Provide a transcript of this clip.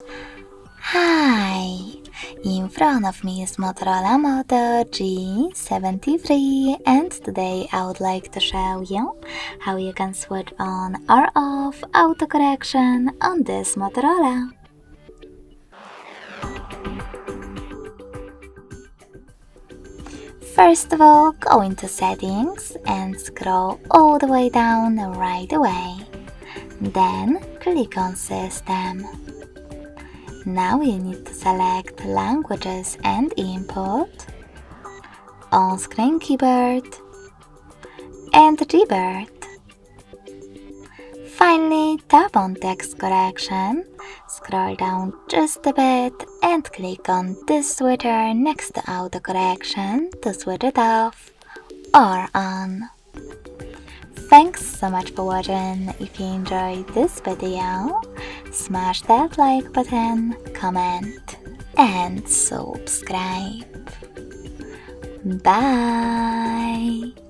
Hi! In front of me is Motorola Moto G73, and today I would like to show you how you can switch on or off autocorrection on this Motorola. First of all, go into settings and scroll all the way down right away. Then click on system. Now you need to select languages and input, on-screen keyboard, and Gboard. Finally, tap on text correction, scroll down just a bit and click on this switcher next to autocorrection to switch it off or on. Thanks so much for watching. If you enjoyed this video, smash that like button, comment, and subscribe. Bye!